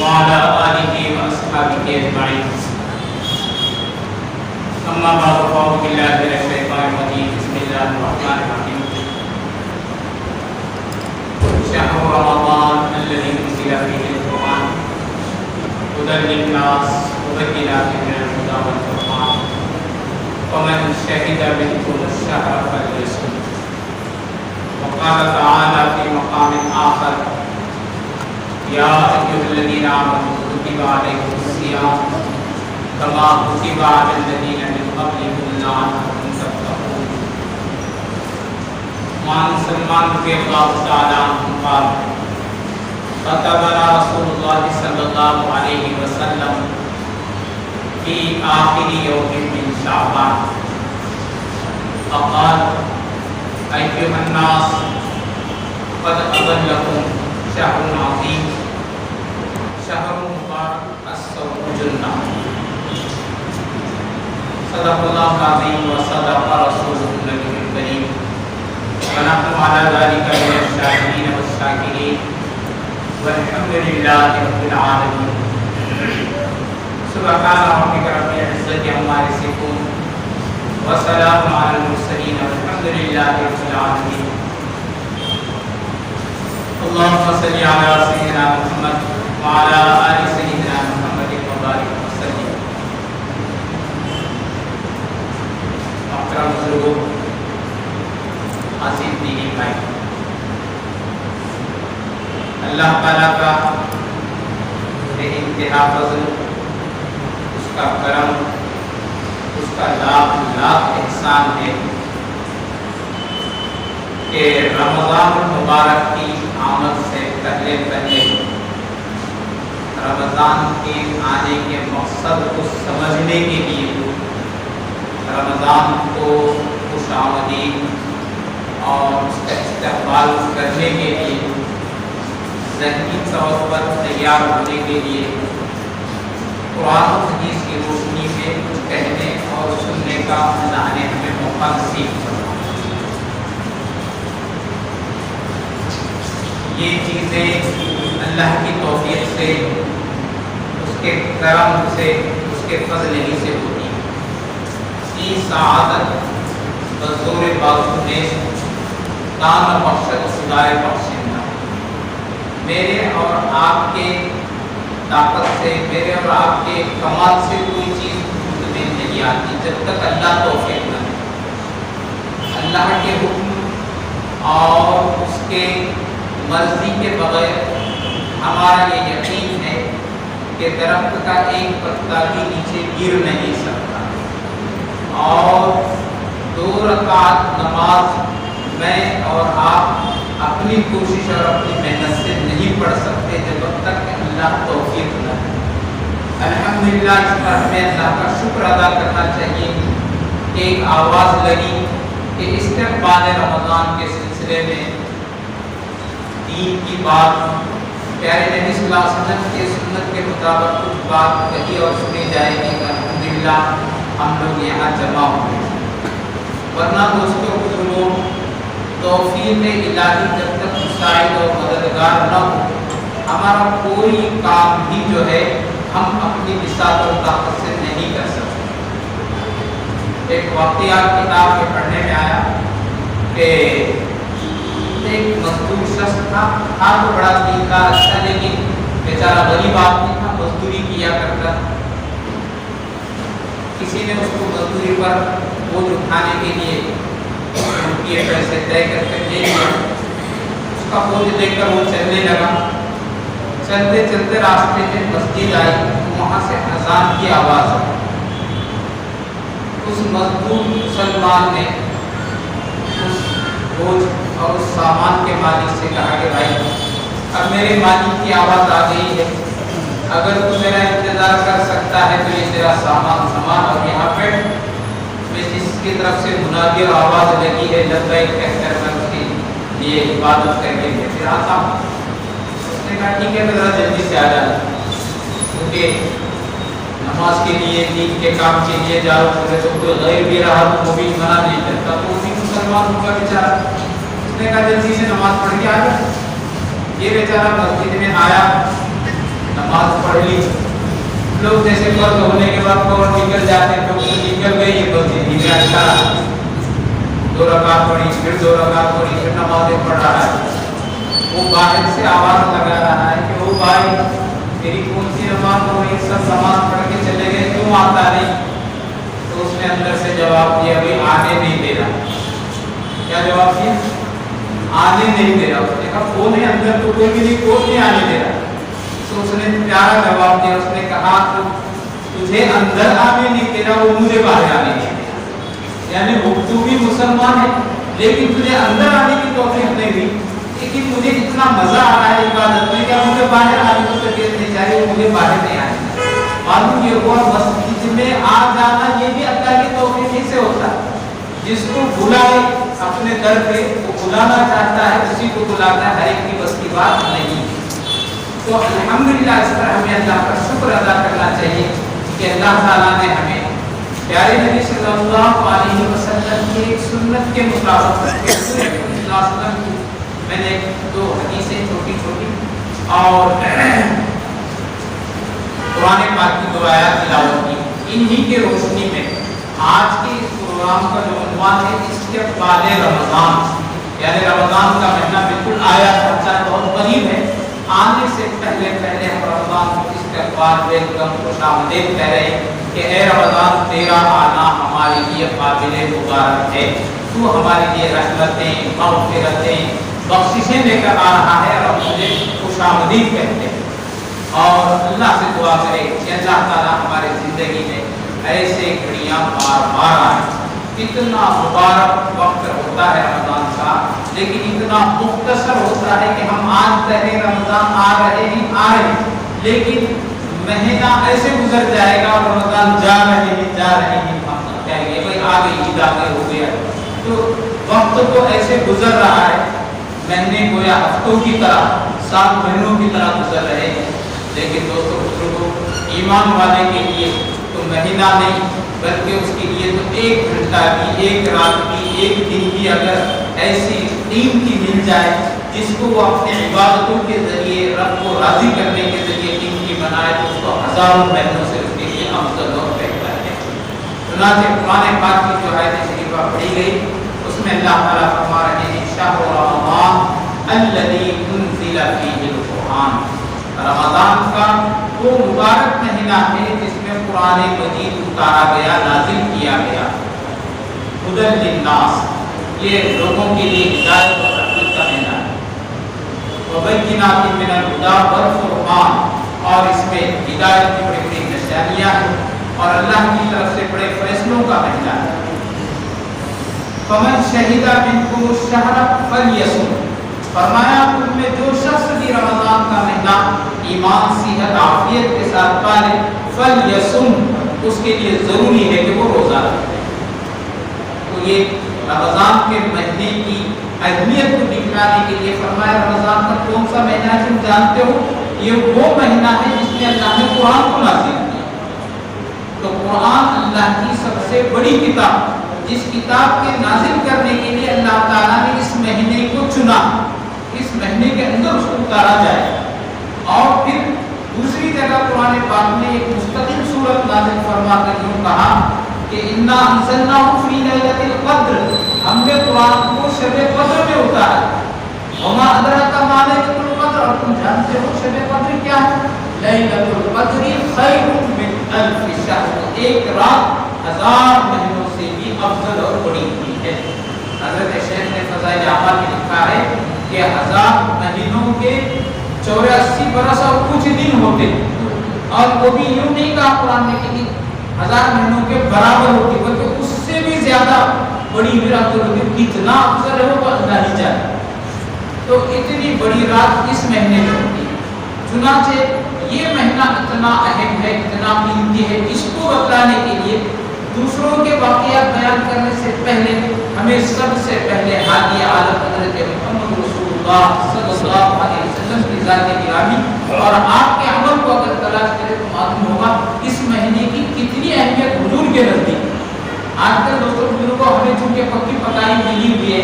وعلى آله وأصحابه أجمعين. أما بعد فأعوذ بالله من الشيطان الرجيم. بسم الله الرحمن الرحيم. شهر رمضان الذي أنزل فيه القرآن هدى للناس وبينات من الهدى والفرقان فمن شهد منكم الشهر فليصم. وقال تعالى في مقام آخر: يا أيها الذين آمنوا كتب عليكم الصيام كما كتب على الذين من قبلكم لعلكم تتقون. وعن سلمان رضي الله تعالى عنه قال: خطبنا رسول الله صلى الله عليه وسلم في آخر يوم من شعبان فقال: أيها الناس قد أضلكم شهر عظيم شهر مبارك الصوم جنة. صدق الله العظيم وصدق رسوله النبي الكريم ونحن على ذلك من الشاهدين والشاكرين والحمد لله رب العالمين. سبحان ربك رب العزة عما يصفون وسلام على المرسلين والحمد لله رب العالمين. اللهم صل على سيدنا محمد وعلى آل سيدنا محمد وبارك وسلم. محترم بزرگوں، عظیم دینی بھائی، اللہ تعالیٰ کا بے انتہا فضل، اس کا کرم، اس کا لاکھ لاکھ احسان ہے کہ رمضان المبارک کی آمد سے پہلے رمضان کے آنے کے مقصد کو سمجھنے کے لیے، رمضان کو خوش آمدید اور اس کا استقبال کرنے کے لیے، ذہنی طور پر تیار ہونے کے لیے قرآن و حدیث کی روشنی میں کچھ کہنے اور سننے کا اللہ نے ہمیں موقع نصیب کیا۔ یہ چیزیں اللہ کی توفیق سے، اس کے کرم سے، اس کے فضل ہی سے ہوتی ہیں۔ یہ سعادت بزور بازو نے دان بخشت خدائے بخشندہ، میرے اور آپ کے طاقت سے، میرے اور آپ کے کمال سے کوئی چیز وجود میں نہیں آتی جب تک اللہ توفیق نہ دے۔ اللہ کے حکم اور اس کے مرضی کے بغیر ہمارا یہ یقین ہے کہ درخت کا ایک پتا بھی نیچے گر نہیں سکتا، اور 2 رکعت نماز میں اور آپ اپنی کوشش اور اپنی محنت سے نہیں پڑھ سکتے جب تک کہ اللہ توفیق نہ دے۔ الحمدللہ، اس پر ہمیں اللہ کا شکر ادا کرنا چاہیے کہ ایک آواز لگی کہ استقبال رمضان کے سلسلے میں دین کی بات، پیارے نبی صلی اللہ علیہ وسلم کے سنت کے مطابق کچھ بات کہی اور سنی جائے گی۔ الحمدللہ ہم لوگ یہاں جمع ہوئے، ورنہ دوستوں بزرگوں، توفیق الہی جب تک مساعد اور مددگار نہ ہو، ہمارا کوئی کام بھی جو ہے ہم اپنی بساط اور طاقت سے نہیں کر سکتے۔ ایک واقعات کتاب میں پڑھنے میں آیا کہ ایک مزدور شخص تھا تو بڑا دیندار اچھا، لیکن بیچارہ غریب آدمی تھا، مزدوری کیا کرتا تھا۔ کسی نے اس کو مزدوری پر بوجھ اٹھانے کے لیے روپیے پیسے طے کر کے دے دیا۔ اس کا بوجھ دیکھ کر وہ چلنے لگا۔ چلتے چلتے راستے میں مسجد آئی، وہاں سے اذان کی آواز آئی۔ اس مزدور مسلمان نے اس بوجھ اور اس سامان کے مالک سے کہا کہ بھائی، اب میرے مالک کی آواز آ گئی ہے، اگر تو میرا انتظار کر سکتا ہے تو یہ تیرا سامان اور یہاں پہ میں جس کی طرف سے منادی اور آواز لگی ہے لبیک کہہ کر میں اس کے لیے عبادت کر کے پھر آتا ہوں۔ اس نے کہا ٹھیک ہے، میں ذرا جلدی سے آ جاتا ہوں، کیونکہ نماز کے لیے، دین کے کام کے لیے جاؤ، تو کوئی غیر بھی رہا تو وہ بھی منع نہیں کرتا، تو وہ بھی مسلمان ہوگا بیچارہ۔ اس نے کہا جلدی سے نماز پڑھ کے آ جاؤ۔ یہ بیچارہ مسجد میں آیا، नमाज पढ़ ली, लोग जैसे फर्ज होने के बाद फौरन निकल जाते हैं, तो निकल गए ये बस जिंदगी में अच्छा रहा, 2 रकात पढ़ी, फिर 2 रकात पढ़ी, फिर नमाज़ें पढ़ रहा है। वो बाहर से आवाज लगा रहा है कि ओ भाई तेरी कौन सी नमाज हो रही, सब नमाज पढ़ के चले गए, क्यों आता नहीं? तो उसने अंदर से जवाब दिया, अभी आने नहीं दे रहा। क्या जवाब दिया? आने नहीं दे रहा। उसने कहा कौन है अंदर? तो कोई भी नहीं, कौन नहीं आने दे रहा। तो उसने प्यारा जवाब दिया, उसने कहा तो तुझे अंदर आने नहीं दे रहा, वो मुझे बाहर आने नहीं दे रहा। यानी वो तू भी मुसलमान है लेकिन तुझे अंदर आने की तौफीक नहीं हुई, लेकिन मुझे इतना मजा आ रहा है इबादत में, क्या मुझे बाहर आने की तबीयत नहीं चाह रही, मुझे बाहर नहीं आने। मालूम ये हुआ मस्जिद में आ जाना ये भी अल्लाह की तौफीक ही से होता है। जिसको बुलाए अपने दर पे, वो बुलाना चाहता है उसी को बुलाता है, हर एक की बस की बात नहीं। तो अल्हम्दुलिल्लाह इस पर हमें अल्लाह का शुक्र अदा करना चाहिए कि अल्लाह ताला ने हमें प्यारे नबी सल्लल्लाहु अलैहि वसल्लम की एक सुन्नत के मुताबिक मैंने 2 हदीसें छोटी छोटी और कुरान पाक की 2 आयत तिलावत की। इन्हीं के रोशनी में आज के इस प्रोग्राम का जो उन्वान है इस्तिक़बाल रमज़ान, यानी रमज़ान का महीना बिल्कुल आया, अच्छा बहुत करीब है, आने से पहले पहले हम रमज़ान को इस्तिक़बाल वेलकम खुशामदीद कह रहे हैं कि ए रमज़ान तेरा आना हमारे लिए काबिल मुबारक है, तू हमारे लिए रहमतें मग़फ़िरतें बख्शिशें लेकर आ रहा है और मुझे खुशामदीद कहते हैं। और अल्लाह से दुआ करें कि अल्लाह ताला हमारे ज़िंदगी में ऐसे घड़ियाँ बार बार आए। इतना मुबारक वक्त होता है रमज़ान का, लेकिन इतना मुख्तसर होता है कि हम आज कहें रमज़ान आ रहे हैं, लेकिन महीना ऐसे गुजर जाएगा और रमज़ान जा रहे हैं, हम कहेंगे भाई आ गई ईद, आ गई, हो गया। तो वक्त तो ऐसे गुजर रहा है, महीने गोया हफ्तों की तरह, 7 महीनों की तरह गुजर रहे हैं। लेकिन दोस्तों बुजुर्गों, ईमान वाले के लिए तो महीना नहीं बल्कि उसके लिए तो 1 घंटा भी, 1 रात भी, 1 दिन भी अगर ऐसी कीमती मिल जाए जिसको वो अपने इबादतों के जरिए रब को राजी करने के जरिए कीमती बनाए, तो उसको हज़ारों महीनों से उसके लिए अफजल और बेहतर है। चुनांचे कुरान पाक की जो आयत शरीफा पढ़ी गई उसमें अल्लाह ताला फरमा रहे हैं शहर रमज़ान अल्लज़ी उन्ज़िला फ़ीहिल कुरान, रमज़ान का वो मुबारक महीना है जिसमें कुरान मजीद उतारा गया, नाज़िल किया गया। हुदल लिन्नास, ये लोगों के लिए हिदायत और रहमत का महीना है। वबय्यिनातिन मिनल हुदा वल फुरक़ान, और इसमें हिदायत की बड़ी बड़ी निशानियाँ हैं और अल्लाह की तरफ से बड़े फैसलों का महीना है। फमन शहीदा मिनकुम शहर फलयसुम, फरमाया तुममें जो शख्स भी रमज़ान का महीना ईमान सेहत आफियत के साथ पाले, फलयसुम, उसके लिए ज़रूरी है कि वो रोज़ा रखे। तो ये रमज़ान के महीने की अहमियत को दिखाने के लिए फरमाया रमज़ान का कौन सा महीना है तुम जानते हो? ये वो महीना है जिसमें अल्लाह ने कुरान को नाज़िल किया। तो कुरान अल्लाह की सबसे बड़ी किताब, जिस किताब के नाज़िल करने के लिए अल्लाह ताला ने इस महीने को चुना, इस महीने के अंदर उसको उतारा जाए। और फिर दूसरी जगह कुरान पाक में एक मुस्तकिल सूरत नाज़िल फरमा कर यूँ कहा कि इन्ना अंज़लनाहु फ़ी लैलतिल क़द्र, हमने कुरान को शब-ए क़द्र में उतारा। वमा अदराका मा लैलतुल क़द्र, और तुम जानते हो शब-ए क़द्र क्या है? लैलतुल क़द्रि खैरुम मिन अल्फ़ि शहर, एक रात 1000 महीनों से भी अफजल और बड़ी हुई है। हज़रत शेख ने फ़ज़ाइल अमाल में लिखा है कि 1000 महीनों के 84 बरस और कुछ दिन होते, और वो भी यूँ नहीं कहा कुरान ने कि 1000 महीनों के बराबर होती, बल्कि उससे भी ज्यादा बड़ी रात होती। कितना अफजल है वो तो अल्लाह ही जाने। तो इतनी बड़ी रात इस महीने में होती है। चुनांचे ये महीना इतना अहम है, इतना कीमती है, इसको बताने के लिए दूसरों के वाक़ियात बयान करने से पहले हमें सबसे पहले हादी आलम हज़रत मुहम्मद रसूलुल्लाह सल्लल्लाहु अलैहि वसल्लम की ज़ात गिरामी और आपके अमल को अगर तलाश करें तो मालूम होगा इस महीने की कितनी अहमियत हुजूर के नज़दीक। आजकल दोस्तों बुजुर्गों हमें चूंकि पक्की पकाई मिली हुई है,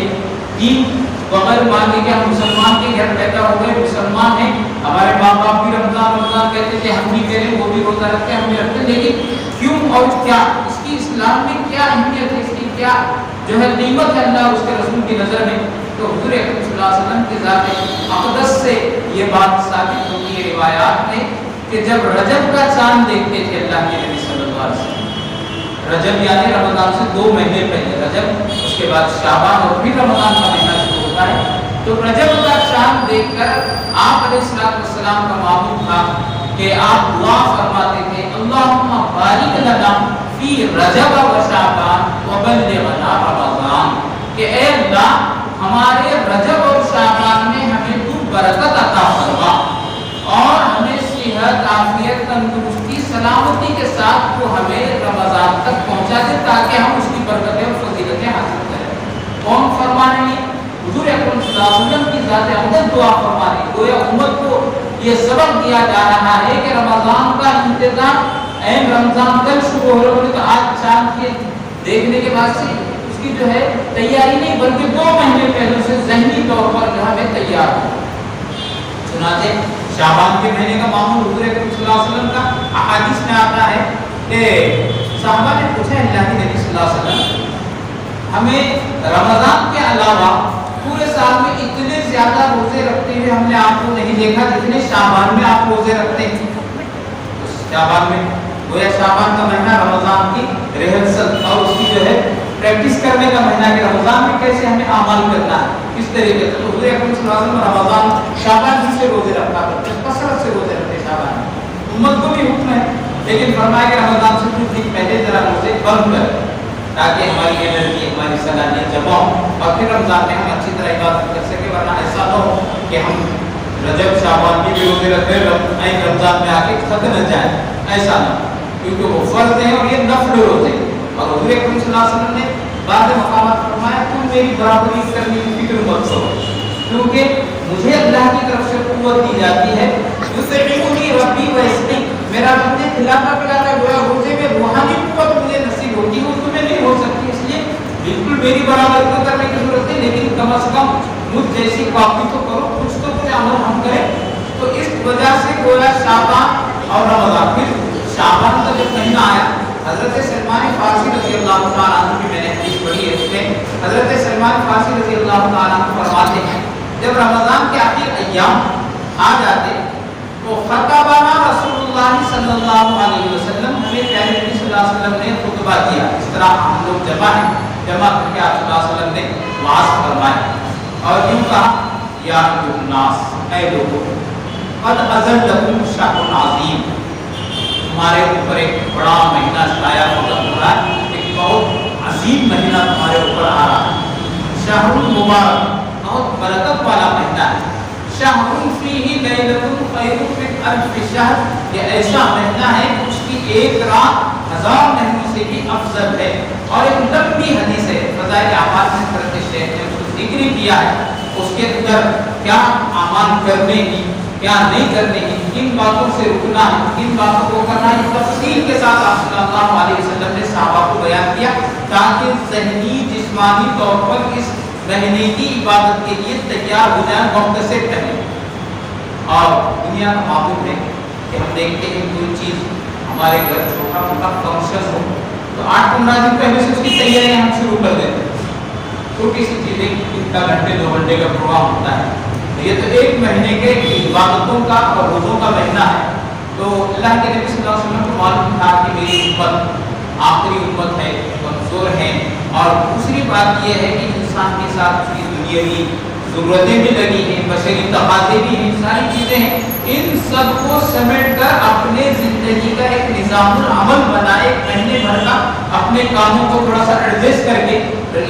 दीन बगैर मांगे के हम मुसलमान के घर पैदा हो गए, मुसलमान हैं, हमारे माँ बाप भी रमजान रमजान कहते थे, हम भी कह रहे हैं, वो भी रोजा रखते हैं, हम भी रखते हैं, लेकिन क्यों और क्या, इसकी इस्लाम में क्या अहमियत है, इसकी क्या जो है कीमत है अल्लाह उसके रसूल की नज़र में। तो हुजूर अकरम सल्लल्लाहु अलैहि वसल्लम की ज़ात अक़दस से ये बात साबित होती है रिवायात में कि जब रजब का चांद देखते थे अल्लाह के नबी सल्लल्लाहु अलैहि वसल्लम, रजब यानी रमजान से 2 महीने पहले रजब, उसके बाद शाबान और फिर रमजान का महीना शुरू होता है, तो रजब का चांद देखकर आप अलैहिस्सलाम का मामूल था कि आप दुआ फरमाते थे, अल्लाहुम्मा बारिक लना फी रजब व शाबान व बल्लिगना रमजान, कि ऐ अल्लाह हमारे रजब और शाबान में हमें तू बरकत अता फरमा और हमें सेहत आफियत तंदुरुस्ती सलामती के साथ वो हमें रमजान तक पहुंचा दे ताकि हम उसकी बरकतें और फजीलतें हासिल करें। कौन फरमा रहे हैं? हुजूर अकरम सल्लल्लाहु अलैहि वसल्लम की ज़ात अक़दस दुआ फरमा रही है। गोया उम्मत को ये सबक दिया जा रहा है कि रमजान का इंतजाम, ऐन रमजान कल शुरू हो रहा है तो आज चांद के देखने के बाद से उसकी जो है तैयारी नहीं बल्कि 2 महीने पहले से ज़हनी तौर पर जो हमें तैयार हो। सुनाते शाबान के महीने का मामूल हुजूर अकरम सल्लल्लाहु अलैहि वसल्लम का अहादीस में आता है कि सहाबा ने पूछा, अल्लाह के नबी सल्लल्लाहु अलैहि वसल्लम हमें रमजान के अलावा पूरे साल में इतने ज्यादा रोजे रखते हुए हमने आपको नहीं देखा जितने शाबान में आप रोजे रखते हैं। तो शाबान में गोया शाबान का महीना रमजान की रिहर्सल और उसकी जो है प्रैक्टिस करने का महीना कि रमजान में कैसे हमें अमल करना है, किस तरीके से। तो हुजूर अकरम सल्लल्लाहु अलैहि वसल्लम रमजान शाबान ही से रोजे रखा करते, कसरत से रोजे रखते शाबान में। उम्मत को भी हुक्म है, लेकिन फरमाया कि रमजान से कुछ दिन पहले जरा रोजे बंद कर ताकि हमारी एनर्जी, हमारी सलाहियत जमा हो और फिर रमजान में हम अच्छी तरह इबादत कर सके। वरना ऐसा न हो कि हम रजब शाबान की भी रोजे रख रहे रमजान में आके थक न जाए, ऐसा ना, क्योंकि वो फर्ज है और ये नफल रोजे। और हुजूर अकरम सल्लल्लाहु अलैहि वसल्लम ने बाद मकामात फरमाया, तुम मेरी बराबरी करने की फिक्र मत करो, क्योंकि मुझे अल्लाह की तरफ से कुव्वत दी जाती है, जिससे रब्बी व इसकी मेरा रब ने खिलाता पिलाता गोया रोजे में रूहानी कुव्वत मुझे नसीब होती है, वो तुम्हें नहीं हो सकती। इसलिए बिल्कुल मेरी बराबरी तो करने की जरूरत है, लेकिन कम से कम मुझ जैसी कॉपी तो करो, कुछ तो कुछ अमल हम करें। तो इस वजह से गोया शाबान और रमजान, फिर शाबान का जब महीना आया, हजरत सलमान फारसी रज़ी अल्लाह तआला अन्हु की मैंने हदीस पढ़ी है, उसमें हजरत सलमान फारसी रज़ी अल्लाह तआला अन्हु फरमाते हैं, जब रमजान के आखिर अय्याम आ जाते तो खतबाना रसूलुल्लाह सल्लल्लाहु अलैहि वसल्लम, हमें प्यारे नबी सल्लल्लाहु अलैहि वसल्लम ने खुतबा दिया। इस तरह हम लोग जमा करके आप सल्लल्लाहु अलैहि वसल्लम ने वाज फरमाया और यूं कहा, या अय्युहन्नास, ऐ लोगों, कद अज़ल्लकुम शहरुन अज़ीम, तुम्हारे ऊपर एक बड़ा महीना छाया हो रहा है, एक बहुत अजीम महीना तुम्हारे ऊपर आ रहा है। शहरुन मुबारक, बहुत बरकत वाला महीना है। शहरुन फीही लैलतुन खैरुन मिन अल्फि शहर, ये ऐसा महीना है उसकी एक रात 1000 महीनों से भी अफजल है। और एक लंबी हदीस है, फ़ज़ाइल आमाल में हज़रत शेख ने उसको जिक्र किया है, उसके अंदर क्या अमाल करने की, क्या नहीं करने की, किन बातों से रुकना है, किन बातों को करना है, तफसील के साथ आप सल्लल्लाहु अलैहि वसल्लम ने सहाबा को बयान किया ताकि ज़हनी जिस्मानी तौर पर इस महीने की इबादत के लिए तैयार हो जाए वक्त से पहले। और दुनिया का मामूल है कि हम देखते हैं कोई चीज़ हमारे घर छोटा मोटा फंक्शन हो तो 8-15 दिन पहले से उसकी तैयारी हम शुरू कर देते हैं। छोटी सी चीज़ें, कितना घंटे 2 घंटे का प्रोग्राम होता है, तो ये तो एक महीने के इबादतों का और रोज़ों का महीना है। तो अल्लाह के नबी सल्लल्लाहु अलैहि वसल्लम को मालूम था कि मेरी उम्मत आखिरी उम्मत है, कमज़ोर है, और दूसरी बात यह है कि इंसान के साथ उसकी दुनियावी ज़रूरतें भी लगी हैं, बशरी तकाज़े भी हैं, सारी चीज़ें हैं, इन सब को समेट कर अपने ज़िंदगी का एक निज़ामुल अमल बनाए, महीने भर का अपने कामों को थोड़ा सा एडजस्ट करके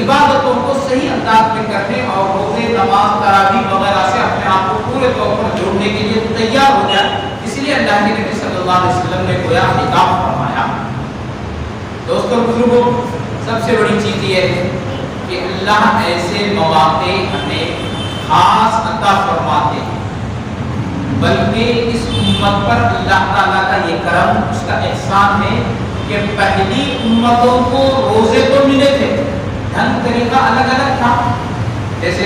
इबादतों को सही अंदाज में करने और रोज़े, नमाज, तरावी वगैरह से अपने आप को पूरे तौर पर जोड़ने के लिए तैयार हो जाए। इसलिए अल्लाह के नबी सल्लल्लाहु अलैहि वसल्लम ने गोया हिकाम फरमाया। दोस्तों बुजुर्गों, सबसे बड़ी चीज़ ये है कि अल्लाह ऐसे मौके हमें खास अता फरमाते हैं, बल्कि इस उम्मत पर अल्लाह ताला का ये करम, उसका एहसान है कि पहली उम्मतों को रोज़े तो मिले थे, ढंग तरीका अलग अलग था। जैसे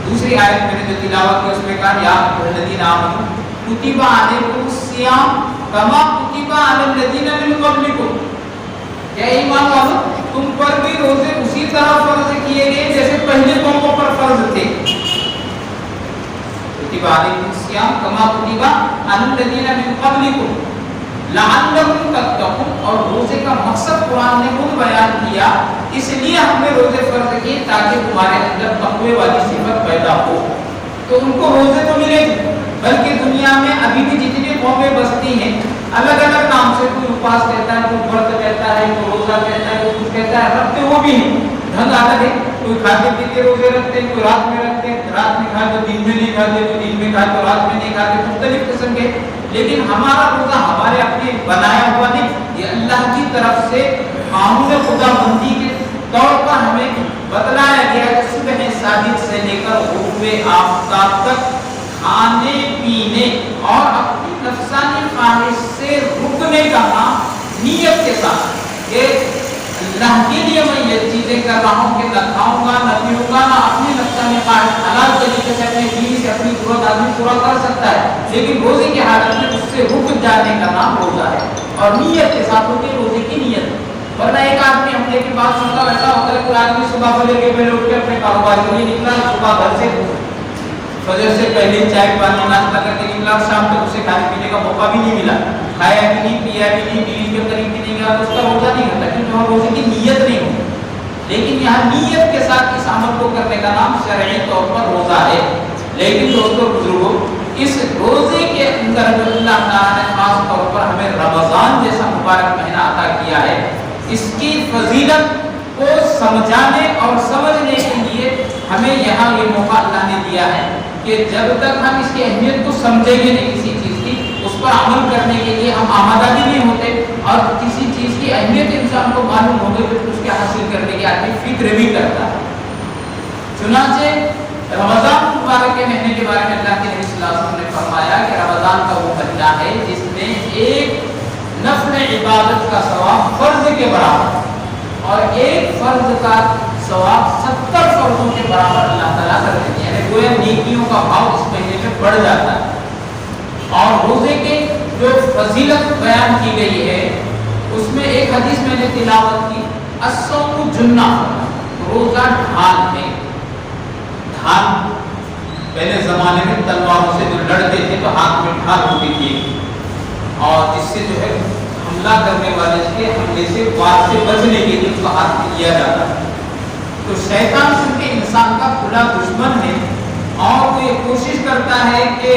दूसरी आयत मैंने जो तिलावत की उसमें कहा, या अय्युहल्लज़ीना आमनू कुतिबा अलैकुमुस्सियाम कमा कुतिबा अलल लजीना मिन क़ब्लिकुम, क्या ईमान वालों तुम पर भी रोजे उसी तरह फर्ज किए गए जैसे पहले कौमों पर फर्ज थे। कुतिबा अलैकुमुस्सियाम कमा कुतिबा अलल लजीना मिन क़ब्लिकुम लअल्लकुम तत्तक़ून, और रोजे का मकसद कुरान ने खुद बयान किया, इसलिए हमने रोजे फर्ज किए ताकि तुम्हारे अंदर तक़वे वाली सिफत पैदा हो। तो उनको रोजे तो मिलेंगे, बल्कि दुनिया में अभी भी जितनी कौमें बसती हैं अलग अलग नाम से, कोई उपवास कहता है, कोई व्रत कहता है, कोई रोजा कहता है, कोई कुछ कहता है, रखते वो भी हैं, ढंग अलग है। कोई खाते पीते रोजे रखते हैं, कोई रात में रखते हैं, रात में खाए तो दिन में नहीं खाते, कोई दिन में खाए तो रात में नहीं खाते, मुख्तलिफ किस्म के। लेकिन हमारा रोजा हमारे अपने बनाया हुआ नहीं, ये अल्लाह की तरफ से कानून खुदाबंदी के तौर पर हमें बतलाया गया कि सुबह सादिक से लेकर हुए आफ्ताब तक खाने पीने और अपनी नफसानी ख्वाहिश से रुकने का काम नियत के साथ कि अल्लाह के लिए मैं ये चीजें कर रहा हूँ कि न खाऊंगा, न पीऊंगा, न अपनी नफसानी ख्वाहिश हलाल तरीके से अपनी बीवी से अपनी जरूरत आदमी पूरा कर सकता है, लेकिन रोजे की हालत में उससे रुक जाने का नाम रोजा है। और नियत के साथ होती है रोजे की नियत। वरना एक आदमी हमने की बात सुनता वैसा होता है, कोई आदमी सुबह को लेके पहले उठ के अपने कारोबार के लिए निकला, सुबह घर से फजर से पहले चाय पानी नाश्ता करके निकला, शाम तक उसे खाने पीने का मौका भी नहीं मिला, खाया भी नहीं, पिया भी नहीं, बीवी के करीब भी नहीं गया, तो उसका रोजा नहीं होता, क्योंकि वहाँ रोजे की नियत नहीं होती। लेकिन यहाँ नियत के साथ इस अमल को करने का नाम शरई तौर पर रोजा है। लेकिन दोस्तों बुजुर्गों, इस रोजे के अंदर जो अल्लाह ताला ने खास तौर पर हमें रमजान जैसा मुबारक महीना अता किया है, इसकी फजीलत को समझाने और समझने के लिए हमें यहाँ ये मौका अल्लाह ने दिया है कि जब तक हम इसकी अहमियत को समझेंगे नहीं किसी चीज़ की, उस पर अमल करने के लिए हम आमादा भी नहीं होते, और किसी चीज़ की अहमियत इंसान को मालूम होगी तो उसके हासिल करने की आदमी फिक्र भी करता है। चुनाचे रमज़ान मुबारक के महीने के बारे में अल्लाह के नबी सल्लल्लाहु अलैहि वसल्लम ने फरमाया कि रमज़ान का वो महीना है जिसमें एक नफल इबादत का सवाब फर्ज के बराबर और एक फर्ज का सवाब 70 फर्जों के बराबर अल्लाह ताला कर देते हैं, यानी गोया नेकियों का भाव इस महीने में बढ़ जाता है। और रोजे के जो फजीलत बयान की गई है उसमें एक हदीस मैंने तिलावत की, अस्सौमु जुन्ना, रोजा ढाल है। ढाल पहले जमाने में तलवारों से जो लड़ते थे तो हाथ में ढाल होती थी, और जिससे जो है हमला करने वाले के हमले से वार से बचने के लिए उसका हाथ में लिया जाता है। तो शैतान चूंकि इंसान का खुला दुश्मन है और वो ये कोशिश करता है कि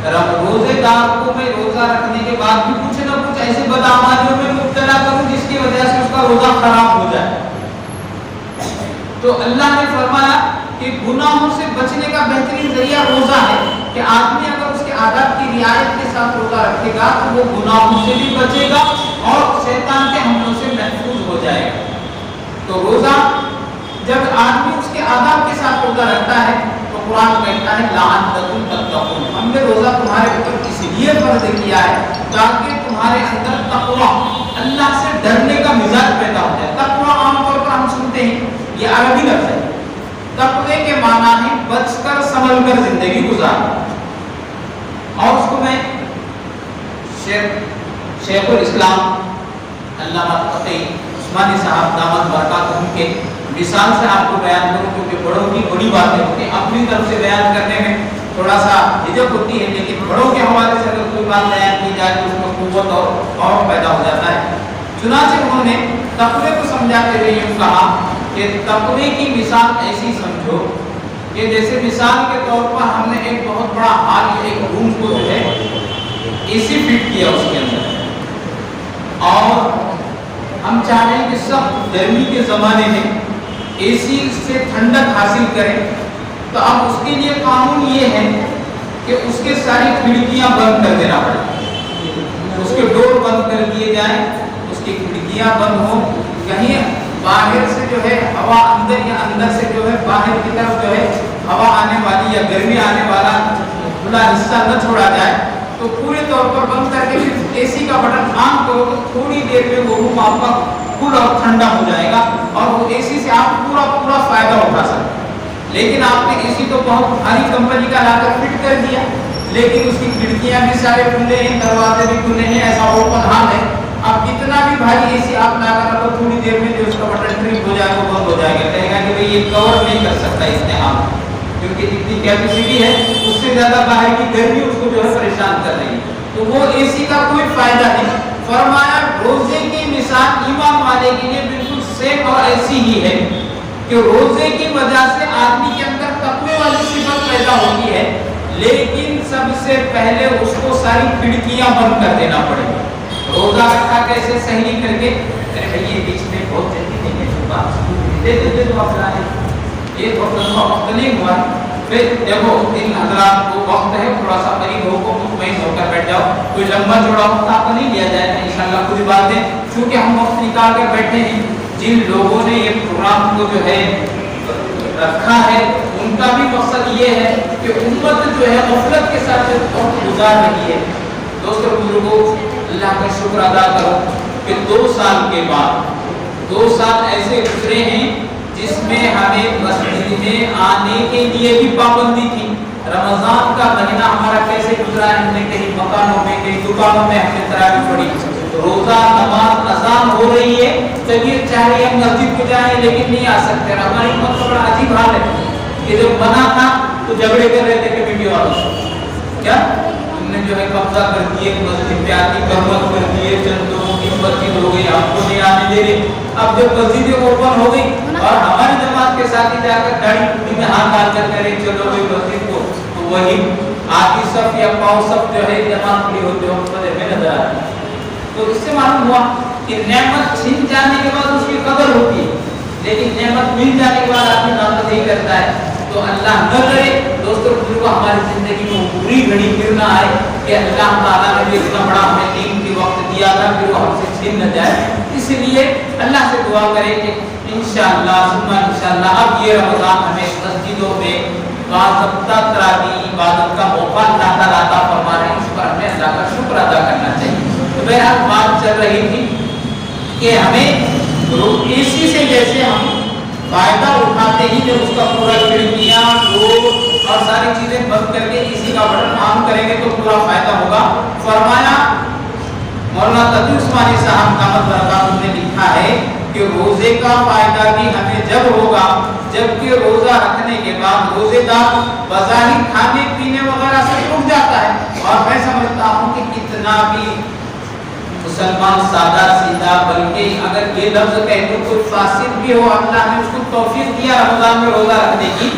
रोजेदार को मैं रोजा रखने के बाद भी कुछ ना कुछ ऐसे बदआमालियों में मुब्तला करूं जिसकी वजह से उसका रोजा खराब हो जाए। तो अल्लाह ने फरमाया कि गुनाहों से बचने का बेहतरीन जरिया रोजा है कि आदमी अगर उसके आदाब की रियायत के साथ रोजा रखेगा तो वो गुनाहों से भी बचेगा और शैतान के हमलों से महफूज हो जाएगा। तो रोजा जब आदमी उसके आदाब के साथ रोजा रखता है तो कुरान कहता है लअल्लकुम तत्तक़ून, हमने रोजा तुम्हारे ऊपर इसलिए फर्ज किया है ताकि तुम्हारे अंदर तक़वा, अल्लाह से डरने का मिजाज पैदा हो जाए। तक़वा आमतौर पर हम सुनते हैं, ये अरबी लफ्ज़ है। तक़वे के माना है बचकर संभलकर जिंदगी गुजारना, और उसको मैं शेखुल इस्लाम अल्लामा तक़ी उस्मानी साहब दामद बरकातुहू के मिसाल से आपको बयान करूं, क्योंकि बड़ों की बड़ी बातें होती हैं, अपनी तरफ से बयान करने में थोड़ा सा झिझक होती है, लेकिन बड़ों के हवाले से अगर कोई बात बयान की जाए तो उसमें कुव्वत और पावर पैदा हो जाता है। चुनांचे उन्होंने तक़वे को समझाते हुए यूँ कहा कि तक़वे की मिसाल ऐसी समझो कि जैसे मिसाल के तौर पर हमने एक बहुत बड़ा हॉल, एक रूम को जो है एसी फिट किया उसके अंदर, और हम चाह रहे हैं कि सब गर्मी के ज़माने में एसी से ठंडक हासिल करें, तो अब उसके लिए कानून ये है कि उसके सारी खिड़कियां बंद कर देना पड़े, उसके डोर बंद कर दिए जाएं, उसकी खिड़कियां बंद हो, कहीं बाहर से जो है हवा अंदर या अंदर से जो है बाहर की तरफ जो है हवा आने वाली या गर्मी आने वाला खुला हिस्सा न छोड़ा जाए। तो पूरे तौर पर बंद करके फिर एसी का बटन ऑन करो तो थोड़ी देर में वो रूम आपका कूल और ठंडा हो जाएगा और वो एसी से आप पूरा फायदा उठा सकते हैं। लेकिन आपने एसी तो बहुत भारी कंपनी का लाकर फिट कर दिया, لیکن اس کی کھڑکیاں بھی سارے کھلے ہیں، دروازے بھی کھلے ہیں، ایسا اوپن حال ہے. اب کتنا بھی بھاری اے سی آپ لا کر رکھو، تھوڑی دیر میں جو اس کا بٹن ٹرپ ہو جائے گا بند ہو جائے گا، کہے گا کہ بھئی یہ کور نہیں کر سکتا اتنے حال، کیونکہ جتنی کیپیسٹی ہے اس سے زیادہ باہر کی گرمی اس کو جو ہے پریشان کر رہی ہے. تو وہ اے سی کا کوئی فائدہ نہیں. فرمایا روزے کی مثال ایمان والے کے لیے بالکل سیم اور ایسی ہی ہے کہ روزے کی وجہ سے آدمی کے اندر تقوی والی صفت پیدا ہوتی ہے، لیکن سب سے پہلے اس کو ساری کھڑکیاں بند کر دینا پڑے گا. روزہ رکھا کیسے صحیح کر کے، ارے بھائی یہ بیچ میں بہت جلدی نہیں ہے، تو آپ یہ وقت نہیں ہوا. پھر دیکھو ان حضرات کو وقت ہے، تھوڑا سا قریب ہو کو مطمئن ہو کر بیٹھ جاؤ. کوئی لمبا چوڑا وقت آپ کو نہیں لیا جائے گا انشاءاللہ. خود بات ہے چونکہ ہم وقت نکال کر بیٹھے ہیں. جن لوگوں نے یہ پروگرام کو جو ہے رکھا ہے ان کا بھی مقصد یہ ہے کہ امت جو ہے غفلت کے ساتھ وقت گزار رہی ہے. دوستو بزرگوں، اللہ کا شکر ادا کرو کہ 2 سال کے بعد 2 سال ایسے گزرے ہیں جس میں ہمیں مسجد میں آنے کے لیے بھی پابندی تھی. رمضان کا مہینہ ہمارا کیسے گزرا ہے، ہم نے کہیں مکانوں میں کہیں دکانوں میں ہم نے تراویح پڑھی. روزہ نماز اذان ہو رہی ہے، طبیعت چاہ رہی ہے ہم مسجد کو جائیں لیکن نہیں آ سکتے. ہماری امت کا بڑا عجیب حال ہے کہ جب منع تھا تو جھگڑے کر رہے تھے کہ ویڈیو والوں سے کیا تم نے جو ہے قبضہ کر دیے، مسجد پہ آتی کرمت کر دیے، چند لوگوں کی مسجد ہو گئی، ہم کو نہیں آنے دے رہے. اب جب مسجدیں اوپن ہو گئی اور ہماری جماعت کے ساتھ ہی جا کر داڑھی ٹوپی میں ہاتھ ڈال کر کریں چلو کوئی مسجد کو، تو وہی آدھی صف یا پاؤ صف جو ہے جماعت کھڑی ہوتے ہو مسجد میں نظر آتی ہے. تو اس سے معلوم ہوا کہ نعمت چھن جانے کے بعد اس کی قدر ہوتی ہے، لیکن نعمت مل جانے کے بعد آدمی ناقدری کرتا ہے. تو اللہ نہ کرے دوستوں بزرگوں ہماری زندگی میں پوری گھڑی پھر نہ آئے کہ اللہ تعالیٰ نے بھی اتنا بڑا ہمیں قیمتی وقت دیا تھا پھر وہ ہم سے چھن نہ جائے. اس لیے اللہ سے دعا کریں کہ انشاءاللہ ثم انشاءاللہ اب یہ رمضان ہمیں مسجدوں میں باضابطہ تراویح عبادت کا موقع اللہ تعالیٰ عطا فرما رہے ہیں. اس پر ہمیں اللہ کا شکر ادا کرنا چاہیے. تو بہرحال بات چل رہی تھی کہ ہمیں اے سی سے جیسے ہم فائدہ اٹھاتے ہی جب اس کا پورا کھڑکیاں ڈور اور ساری چیزیں بند کر کے اسی کا بٹن آن کریں گے تو پورا فائدہ ہوگا. فرمایا مولانا تقی عثمانی صاحب قامت برکات نے لکھا ہے کہ روزے کا فائدہ بھی ہمیں جب ہوگا جبکہ روزہ رکھنے کے بعد روزے دار بظاہر کھانے پینے وغیرہ سے رک جاتا ہے. اور میں سمجھتا ہوں کہ کتنا بھی مسلمان سادہ سیدھا بلکہ اگر یہ لفظ کہے تو کوئی فاسد بھی ہو، اللہ نے اس کو توفیق دیا رمضان میں روزہ رکھنے کی،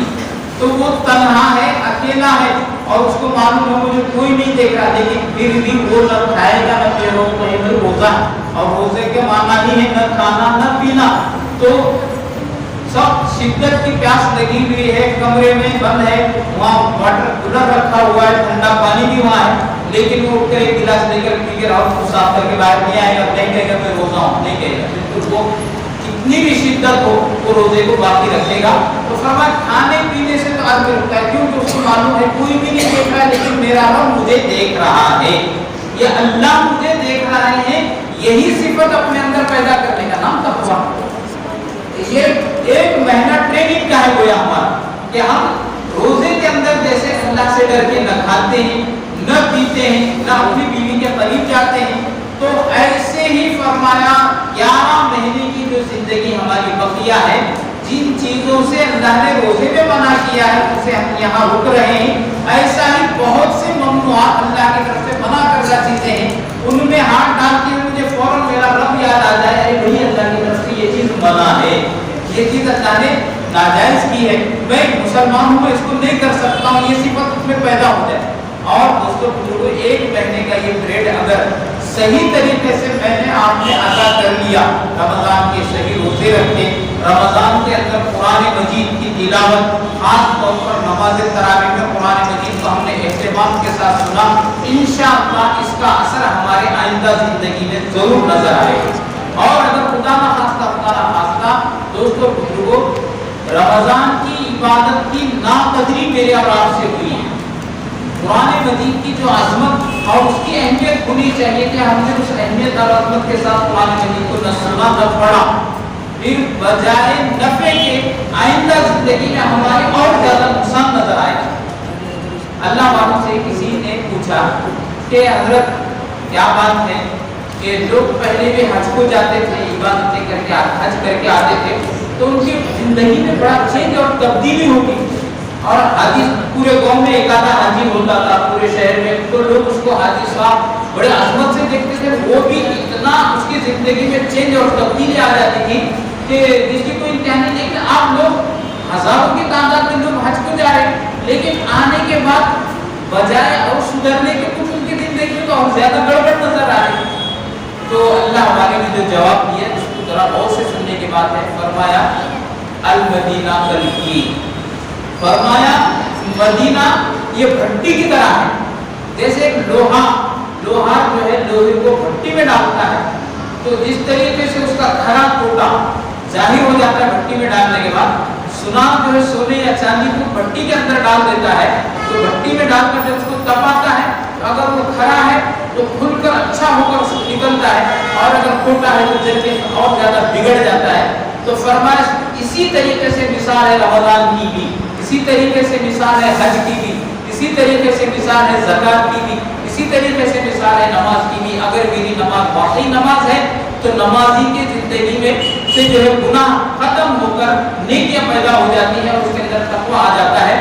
تو وہ تنہا ہے، اکیلا ہے اور اس کو معلوم ہے مجھے کوئی نہیں دیکھ رہا، لیکن پھر بھی وہ نہ کھائے گا نہ پیے گا، تو روزہ ہے. اور روزے کے معنی ہی ہے نہ کھانا نہ پینا. تو سب شدت کی پیاس لگی ہوئی ہے، کمرے میں بند ہے، وہاں واٹر کولر رکھا ہوا ہے، ٹھنڈا پانی بھی وہاں ہے، لیکن وہ اٹھ کر ایک گلاس لے کر پی کے راؤ کو صاف کر کے باہر نہیں آئے گا، نہیں کہے گا میں روزہ ہوں، نہیں کہے گا. بالکل وہ کتنی بھی شدت ہو وہ روزے کو باقی رکھے گا. تو فرمایا کھانے پینے سے تو آدمی رکھتا ہے کیونکہ اس کو معلوم ہے کوئی بھی نہیں دیکھ رہا ہے لیکن میرا رب مجھے دیکھ رہا ہے، یہ اللہ مجھے دیکھ رہے ہیں. یہی صفت اپنے اندر پیدا کرنے کا نام تقویٰ. یہ ایک مہینہ ٹریننگ کا ہے گویا ہمارا کہ ہم روزے کے اندر جیسے اللہ سے ڈر کے نہ کھاتے ہیں نہ پیتے ہیں نہ اپنی بیوی کے قریب جاتے ہیں، تو ایسے ہی فرمایا 11 مہینے کی جو زندگی ہماری بقیہ ہے جن چیزوں سے اللہ نے روزے میں منع کیا ہے اسے ہم یہاں رک رہے ہیں، ایسا ہی بہت سے ممنوعات اللہ کی طرف سے منع کردہ چیزیں ہیں ان میں ہاتھ ڈال کے مجھے فوراً میرا رب یاد آ جائے ارے بھائی اللہ کی طرف سے یہ چیز منع ہے، یہ چیز اللہ نے ناجائز کی ہے، میں مسلمان ہوں میں اس کو نہیں کر سکتا ہوں، یہ صفت اس میں پیدا ہو جائے. اور دوستوں بزرگوں ایک مہینے کا یہ پیریڈ اگر صحیح طریقے سے میں نے آپ نے ادا کر لیا، رمضان کے صحیح روزے رکھے، رمضان کے اندر قرآن مجید کی تلاوت، خاص طور پر نماز تراویح میں قرآن مجید کو ہم نے اہتمام کے ساتھ سنا، انشاءاللہ اس کا اثر ہمارے آئندہ زندگی میں ضرور نظر آئے گا. اور اگر خدا نہ خواستہ دوستوں بزرگوں رمضان کی عبادت کی ناقدری میرے اور آپ سے ہوئی ہے، قرآن مجید کی جو عظمت اور اس کی اہمیت ہونی چاہیے کہ ہم نے اس اہمیت اور عظمت کے ساتھ قرآن مجید کو نہ سنا نہ پڑھا، پھر بجائے نفع کے آئندہ زندگی میں ہمارے اور زیادہ نقصان نظر آئے. اللہ والوں سے کسی نے पूछा कि हजरत क्या बात है कि लोग पहले भी हज को जाते थे, इबादतें करके हज करके आते थे, तो उनकी जिंदगी में बड़ा चेंज और तब्दीली होगी, और हाजी पूरे गांव में एक आधा हाजी होता था पूरे शहर में, तो लोग उसको हाजी साहब बड़े अजमत से देखते थे, वो भी इतना उसकी जिंदगी में चेंज और तब्दीली आ जाती थी कि जिसकी कोई इंतहा नहीं। लेकिन आप लोग हजारों की तादाद में लोग हज को जा रहे हैं, लेकिन आने के बाद बजाय और सुधरने के कुछ उनकी जिंदगी में तो और ज्यादा गड़बड़ नजर आ रही है। तो अल्लाह वाले ने जो जवाब दिया उसको जरा गौर से सुनने की बात है। फरमाया अल मदीना कल की, फरमाया मदीना ये भट्टी की तरह है, जैसे एक लोहार जो है लोहे को भट्टी में डालता है, तो जिस तरीके से उसका खरा टोटा जाहिर हो जाता है भट्टी में डालने के बाद, सुनार जो है सोने या चांदी को भट्टी के अंदर डाल देता है, तो भट्टी में डालकर जब उसको तपाता है तो अगर वो खरा है तो खुलकर अच्छा होकर निकलता है, और अगर टूटा है तो जल के और ज्यादा बिगड़ जाता है। तो फरमाया इसी तरीके से मिसाल है रमजान की भी, इसी तरीके से मिसाल है हज की भी, इसी तरीके से मिसाल है ज़कात की भी, इसी तरीके से मिसाल है नमाज की भी। अगर मेरी नमाज वाकई नमाज है तो नमाजी की जिंदगी में से जो है गुनाह खत्म होकर नेकियां पैदा हो जाती है, और उसके अंदर तकवा आ जाता है।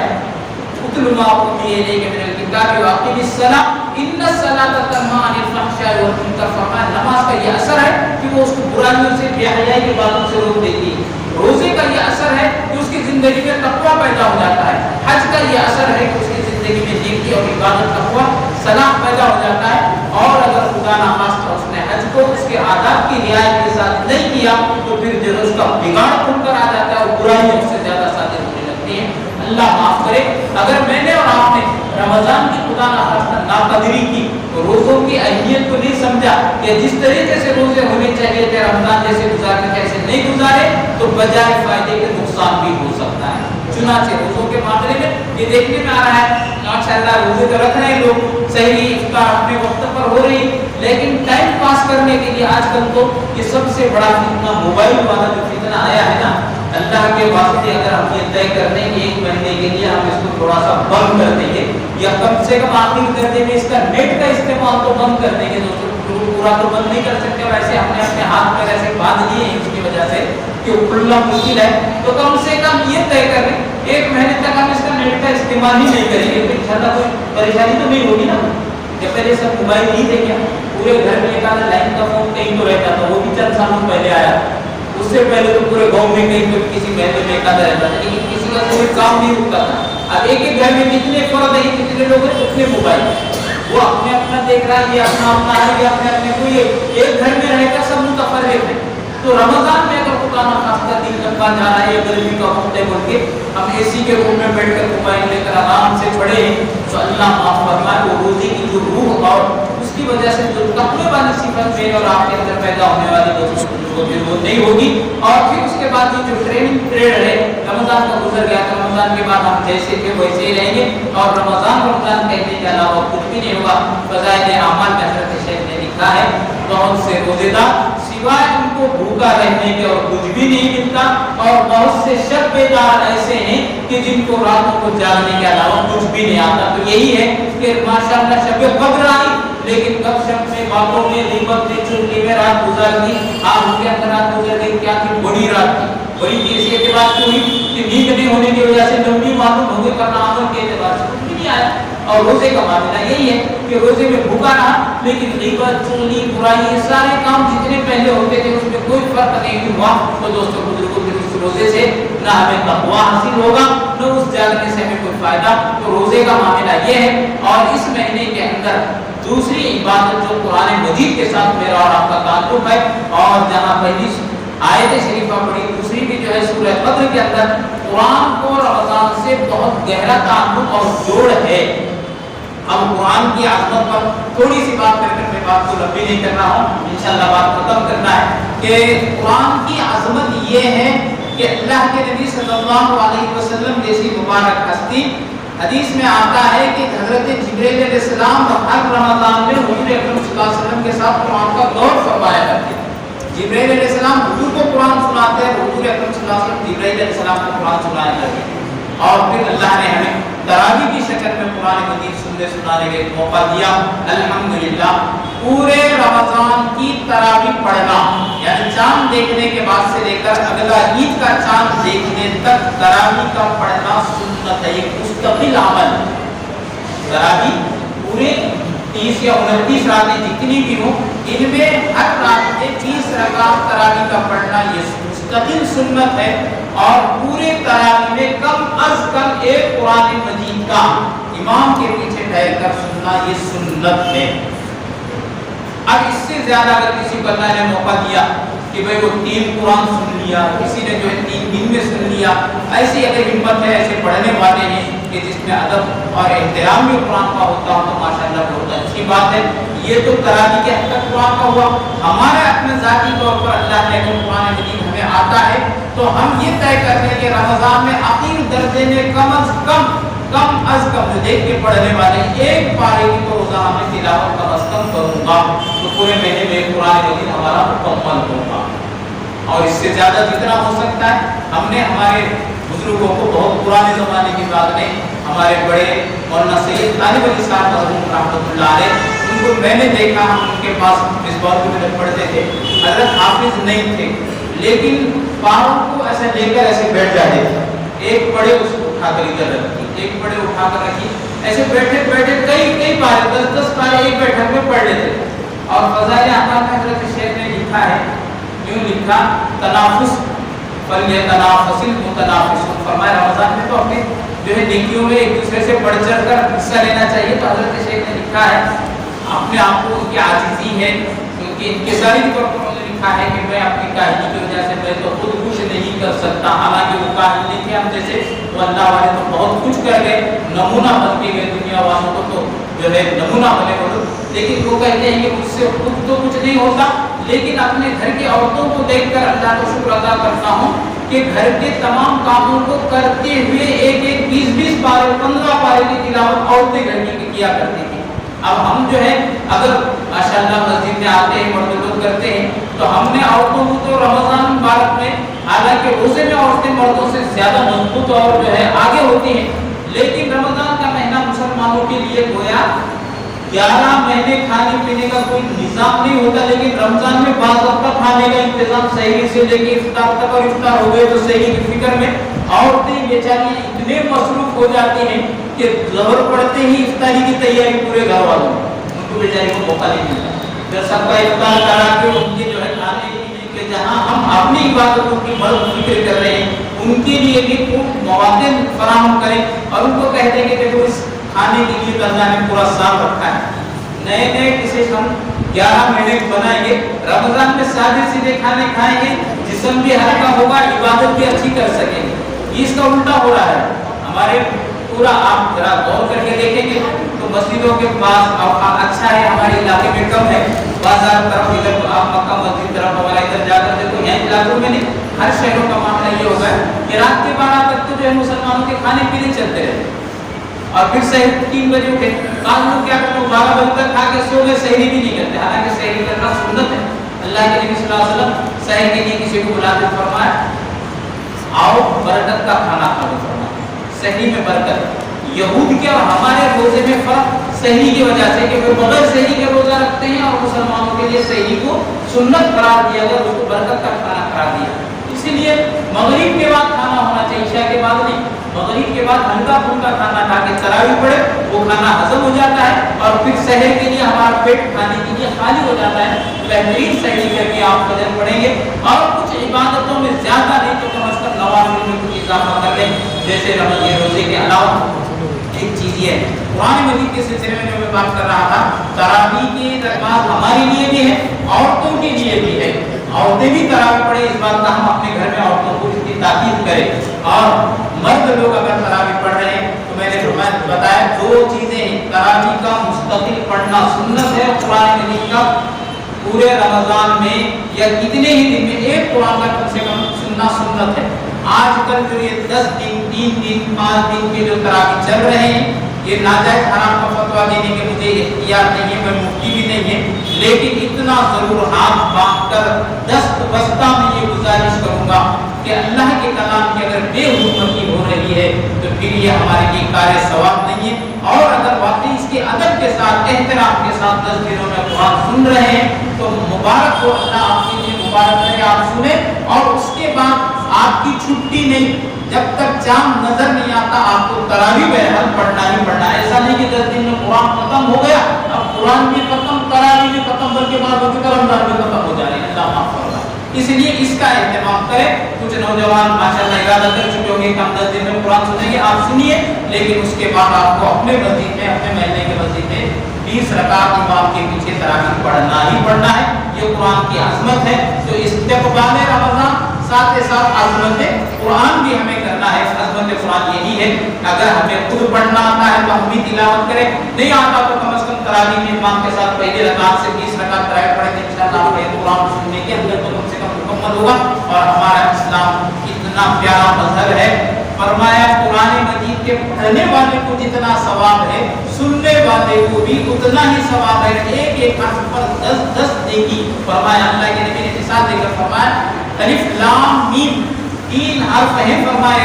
उतलुमा उम्मीद है कि मेरे किताब वाक़ई सलाह इन्ना सलात तन्हा अनिल फहशाई वल मुनकर, फरमाया नमाज का ये असर है कि वो उसको बुराइयों से बेहयाई की बातों से रोक देती है। रोजे का ये असर है कि उसकी जिंदगी में तकवा पैदा हो जाता है। हज का ये असर है कि उसकी जिंदगी में नेकी और इबादत तकवा सलाह पैदा हो जाता है। और अगर खुदा ना खास्ता उसने हज को उसके आदाब की रियायत के साथ नहीं किया तो फिर जो उसका बिगाड़ खुलकर आ जाता है और बुराइयां उससे ज्यादा सादिर होने लगती हैं। अल्लाह माफ करे। अगर मैंने और आपने रमजान की खुदा ना खास्ता नाकदरी की, तो रोजों की अहमियत को नहीं समझा कि जिस तरीके से रोजे होने चाहिए थे रमजान जैसे गुजारने कैसे नहीं गुजारे, तो बजाय फायदे के नुकसान भी हो सकता है। चुनाचे रोजों के मामले में ये देखने में आ रहा है माशाअल्लाह रोजे तो रख रहे हैं लोग, सही इफ्तार अपने वक्त पर हो रही, लेकिन टाइम पास करने के लिए आजकल तो ये सबसे बड़ा फितना मोबाइल वाला जो फितना आया है ना, अल्लाह के वास्ते अगर हम ये तय कर लें कि 1 महीने के लिए हम इसको थोड़ा सा बंद कर देंगे, या कम से कम आखिर दर्जे में इसका नेट का इस्तेमाल तो बंद कर देंगे। दोस्तों पूरा तो बंद नहीं कर सकते, वैसे हमने अपने हाथ में ऐसे बांध लिए हैं इसकी वजह से कि खुलना मुश्किल है, तो कम से कम ये तय कर लें 1 महीने तक हम इसका नेट का इस्तेमाल ही नहीं करेंगे, तो ज्यादा कोई परेशानी तो नहीं होगी ना। जब पहले सब मोबाइल नहीं थे क्या, पूरे घर में एक आधा लाइन का फोन कहीं तो रहता था, वो भी चंद सालों पहले आया, उससे पहले तो पूरे गांव में कहीं तो किसी महल में एक आधा रहता था, लेकिन किसी का कोई काम नहीं होता था। अब एक एक घर में जितने फर्द है जितने लोग हैं उतने मोबाइल, वो अपने अपना देख रहा है, ये अपना अपना है, ये अपने अपने कोई एक घर में रहकर सब मुतफर्रिक है। तो रमजान में अगर खुदा ना खास्ता दिन लंबा जा रहा है, गर्मी का वक्त है बोल के हम एसी के रूम में बैठकर मोबाइल लेकर आराम से पढ़े, तो अल्लाह माफ फरमाए वो रोजे की जो रूह और उसकी वजह से जो तकवे वाली सिफत मेरे और आपके अंदर पैदा होने वाली दोस्तों वो नहीं होगी। और फिर उसके बाद ये जो ट्रेनिंग पीरियड है रमजान का गुजर गया, तो रमजान के बाद हम जैसे थे वैसे ही रहेंगे, और रमजान कहने के अलावा कुछ भी नहीं होगा। फज़ाइल अमाल में हज़रत शेख ने लिखा है बहुत से रोजेदार सिवाय उनको भूखा रहने के और कुछ भी नहीं मिलता, और बहुत से शब बेदार ऐसे हैं कि जिनको रातों को जागने के अलावा कुछ भी नहीं आता। तो यही है कि माशाअल्लाह शब कब्र आई, लेकिन गपशप में बातों में ग़ीबत में चुगली में रात गुजर गई। आप उनके अंदर रात गुजर गई, क्या थी? बड़ी रात थी। बड़ी कैसी एतबार से हुई कि नींद नहीं होने की वजह से लंबी मालूम हो गई, करना अमल के एतबार से कुछ भी नहीं आया। और रोजे का मामला यही है कि रोजे में भूखा रहा, लेकिन ग़ीबत चुगली बुराई ये सारे काम जितने पहले होते थे उसमें कोई फर्क नहीं हुआ। तो दोस्तों बुजुर्गों के उस रोजे से ना हमें तक़वा हासिल होगा, न उस जागने से हमें कोई फायदा। तो रोजे का मामला ये है। और इस महीने के अंदर दूसरी इबादत जो कुरान मजीद के साथ मेरा और आपका ताल्लुक है, और जहाँ पहली आयत शरीफा पढ़ी, दूसरी भी जो है सूरह बद्र के अंदर कुरान को रमजान से बहुत गहरा ताल्लुक और जोड़ है। अब कुरान की आज़मत पर थोड़ी सी बात करके मैं बात को लंबी नहीं करना हूँ, इंशाअल्लाह बात खत्म करना है कि कुरान की आज़मत ये है कि अल्लाह के नबी सल्लल्लाहु अलैहि वसल्लम जैसी मुबारक हस्ती, हदीस में आता है कि हज़रत जिब्रील अलैहिस्सलाम हर रमज़ान में हुजूर अकरम सल्लल्लाहु अलैहि वसल्लम के साथ कुरान का दौर फरमाया करते थे। जिब्रील अलैहिस्सलाम हुजूर को कुरान सुनाते हैं, हुजूर अकरम सल्लल्लाहु अलैहि वसल्लम जिब्रील अलैहिस्सलाम को कुरान सुनाया करते हैं। اور پھر اللہ نے ہمیں تراویح کی شکل میں قرآن مجید سنانے کا موقع دیا۔ الحمدللہ پورے رمضان کی تراویح پڑھنا، یعنی چاند دیکھنے کے بعد سے لے کر اگلا عید کا چاند دیکھنے تک تراویح کا پڑھنا سنت ہے، ایک مستقل عمل۔ تراویح پورے 30 یا 29 راتیں جتنی بھی ہوں، ان میں ہر رات میں 30 رکعت تراویح کا پڑھنا یہ مستقل سنت ہے، اور پورے تراویح میں کم از کم ایک قرآن مجید کا امام کے پیچھے ٹھہر کر سننا یہ سنت ہے۔ اب اس سے زیادہ اگر کسی کو اللہ نے موقع دیا کہ بھئی وہ 3 قرآن سن لیا، کسی نے جو ہے 3 دن میں سن لیا، ایسی اگر ہمت ہے، ایسے پڑھنے والے ہیں کہ جس میں ادب اور احترام بھی قرآن کا ہوتا ہو تو ماشاءاللہ بہت اچھی بات ہے۔ یہ تو تراویح کے حد تک قرآن کا ہوا۔ ہمارے اپنے ذاتی طور پر اللہ نے اگر قرآن مجید ہمیں آتا ہے تو ہم یہ طے کرتے ہیں کہ رمضان میں آخر درجے میں کم از کم جو دیکھ کے پڑھنے والے ایک پارے کی تو روزانہ میں تلاوت کم از کم کروں گا، تو پورے مہینے میں قرآن مجید ہمارا مکمل ہوگا۔ اور اس سے زیادہ جتنا ہو سکتا ہے، ہم نے ہمارے بزرگوں کو بہت پرانے زمانے کی بات نہیں، ہمارے بڑے مولانا سید طالب علی صاحب مرحوم رحمۃ اللہ علیہ، ان کو میں نے دیکھا، ہم ان کے پاس مصباح میں جب پڑھتے تھے، حضرت حافظ نہیں تھے لیکن پاؤں کو ایسے لے کر ایسے بیٹھ جاتے تھے، ایک پڑے اس کو اٹھا کر ادھر رکھی، ایک پڑے اٹھا کر رکھی، ایسے بیٹھے بیٹھے کئی پارے 10 پارے ایک بیٹھک میں پڑھ لیتے۔ اور فضائل اعمال میں حضرت شیخ نے لکھا ہے، یوں لکھا، تنافس فلیتنافس المتنافسون، فرمایا رمضان میں تو اپنے جو ہے نیکیوں میں ایک دوسرے سے بڑھ چڑھ کر حصہ لینا چاہیے۔ تو حضرت شیخ نے لکھا ہے، اپنے آپ کو ان کی عاجزی ہے، ان کی انکساری کے طور پر انہوں نے لکھا ہے کہ میں اپنی کاہلی کی وجہ سے میں تو خود کچھ نہیں کر سکتا، حالانکہ وہ کاہل نہیں تھے ہم جیسے، وہ اللہ والے تو بہت کچھ کر گئے، نمونہ بن کے گئے دنیا والوں کو، تو جو ہے نمونہ بنے وہ لوگ، لیکن وہ کہتے ہیں کہ مجھ سے خود تو کچھ نہیں ہوتا، لیکن اپنے گھر کی عورتوں کو دیکھ کر اللہ کا شکر ادا کرتا ہوں کہ گھر کے تمام کاموں کو کرتے ہوئے ایک 20 پارے 15 پارے کی تلاوت عورتیں گھر کی کیا کرتی تھی۔ اب ہم جو ہے اگر ماشاءاللہ مسجد میں آتے ہیں، مرد لوگ کرتے ہیں، تو ہم نے عورتوں کو تو رمضان مبارک میں، حالانکہ روزے میں عورتیں مردوں سے زیادہ مضبوط اور جو ہے آگے ہوتی ہیں، لیکن رمضان کا مہینہ مسلمانوں کے لیے گویا 11 مہینے کھانے پینے کا کوئی نظام نہیں ہوتا، لیکن رمضان میں باضابطہ کھانے کا انتظام، سحری سے لے کے افطار تک، اور افطار ہو گئے تو سحری کی فکر میں عورتیں بیچاری اتنے مصروف ہو جاتی ہیں کہ ظہر پڑتے ہی افطاری کی تیاری پورے گھر والوں، ان کو بیچاری کو موقع نہیں ملتا، پھر سب کا افطار کرا کے ان کے جو ہے کھانے پینے کے، جہاں ہم اپنی عبادتوں کی بڑھ فکر کر رہے ہیں، ان کے لیے بھی خوب مواقع فراہم کریں، اور ان کو کہتے ہیں کہ دیکھو اس کھانے کے لیے اللہ نے پورا سال رکھا ہے، نئے ڈشز ہم 11 مہینے بنائیں گے، رمضان میں سادے سیدھے کھانے کھائیں گے، جسم بھی ہلکا ہوگا، عبادت بھی اچھی کر سکیں گے۔ اس کا الٹا ہو رہا ہے ہمارے پورا، آپ ذرا غور کر کے دیکھیں گے تو مسجدوں کے پاس اچھا ہے، ہمارے علاقے میں کم ہے، بازار طرف ادھر آپ مکہ مسجد طرف ہمارا ادھر جا کر دیکھو، یہاں علاقوں میں نہیں، ہر شہروں کا معاملہ یہ ہوگا کہ رات کے 12 تک تو جو ہے مسلمانوں کے کھانے پینے چلتے رہتے، اور پھر سحری 3 بجے اٹھے، بعض لوگ کیا کرتے ہیں 12 بجے تک کھا کے سو گئے، سحری بھی نہیں کرتے، حالانکہ سحری کرنا سنت ہے۔ اللہ کے نبی صلی اللہ علیہ وسلم سحری کے لیے کسی کو بلاتے فرمایا آؤ برکت کا کھانا کھاؤ، فرمایا سحری میں برکت۔ یہود کے اور ہمارے روزے میں فرق سحری کی وجہ سے کہ وہ بغیر سحری کے روزہ رکھتے ہیں، اور مسلمانوں کے لیے سحری کو سنت قرار دیا گیا، اس کو برکت کا کھانا قرار دیا۔ اسی لیے مغرب کے بعد کھانا ہونا چاہیے، عشاء کے بعد نہیں، مغرب کے بعد ہلکا پھلکا کھانا کھا کے تراویح پڑھے، وہ کھانا ہضم ہو جاتا ہے، اور پھر سحر کے لیے ہمارا پیٹ کھانے کے لیے خالی ہو جاتا ہے۔ بہترین سحری کر کے آپ فجر پڑھیں گے، اور کچھ عبادتوں میں زیادہ نہیں تو کم از کم نوافل میں کچھ اضافہ کر لیں، جیسے روزے کے علاوہ ایک چیز یہ ہے، قرآن مجید کے سلسلے میں جو میں بات کر رہا تھا، تراویح کی نماز ہمارے لیے بھی ہے، عورتوں کے لیے بھی ہے، عورتیں بھی تراویح پڑھیں، اس بات کا ہم اپنے گھر میں عورتوں کو اس کی تاکید کریں، اور مرد لوگ اگر تراویح پڑھ رہے ہیں تو میں نے بتایا 2 چیزیں ہیں، تراویح کا مستقل پڑھنا سنت ہے، قرآن مجید کا پورے رمضان میں یا کتنے ہی دن میں ایک قرآن کا کم سے کم سننا سنت ہے۔ آج کل جو یہ 10 دن 3 دن 5 دن کے جو تراویح چل رہے ہیں، یہ ناجائز حرام کا فتویٰ دینے کے مجھے اختیار نہیں ہے، میں مفتی بھی نہیں ہے، لیکن اتنا ضرور ہاتھ باندھ کر دست بستہ میں یہ گزارش کروں گا کہ اللہ کے کلام کی اگر بے حرمتی ہو رہی ہے تو پھر یہ ہمارے لیے کار ثواب نہیں ہے۔ اور اگر واقعی اس کے ادب کے ساتھ احترام کے ساتھ 10 دنوں میں قرآن سن رہے ہیں تو مبارک ہو، اللہ آپ کے لیے مبارک ہے، آپ سنیں اور اس کے بعد آپ کی چھٹی نہیں، جب تک چاند نظر نہیں آتا آپ کو تراویح بہرحال پڑھنا ہی پڑھنا ہے۔ ایسا نہیں کہ 10 دن میں قرآن ختم ہو گیا اب قرآن بھی ختم، تراویح بھی ختم، بلکہ بعد وقت رمضان بھی ختم ہو جائے، اللہ معاف فرمائے۔ اس لیے اس کا اہتمام کریں۔ کچھ نوجوان ماشاءاللہ ارادہ کر چکے ہوں گے کہ ہم 10 دن میں قرآن سنیں گے، آپ سنیے، لیکن اس کے بعد آپ کو اپنے مسجد میں، اپنے محلے کے مسجد میں 20 رکعت امام کے پیچھے تراویح پڑھنا ہی پڑھنا ہے۔ یہ قرآن کی عظمت ہے، تو استقبال رمضان ساتھ ساتھ عظمت قرآن بھی ہمیں کرنا ہے۔ عظمت قرآن یہی ہے، اگر ہمیں خود پڑھنا آتا ہے تو ہم بھی تلاوت کریں، نہیں آتا تو کم از کم تراویح میں امام کے ساتھ پہلی رکعت سے 20 رکعت تراویح پڑھیں گے، انشاءاللہ آپ کو قرآن سننے کے اندر تو کم سے کم مکمل ہوگا۔ اور ہمارا اسلام اتنا پیارا مذہب ہے، فرمایا قرآن مجید کے پڑھنے والے کو جتنا ثواب ہے سننے والے کو بھی اتنا ہی ثواب ہے، ایک ایک حرف پر 10 نیکی۔ فرمایا اللہ کے نبی نے مثال دے کر فرمایا الف لام میم 3 حرف ہیں، فرمایا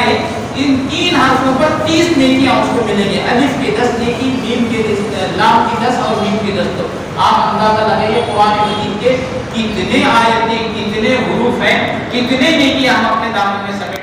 ان 3 حرفوں پر 30 نیکیاں اس کو ملیں گے، الف کی 10 نیکی، میم کی 10، لام کی 10 اور میم کی 10۔ تو آپ اندازہ لگائیے قرآن مجید کے کتنے آیتیں، کتنے حروف ہیں، کتنے نیکیاں ہم اپنے دامن میں سمیٹ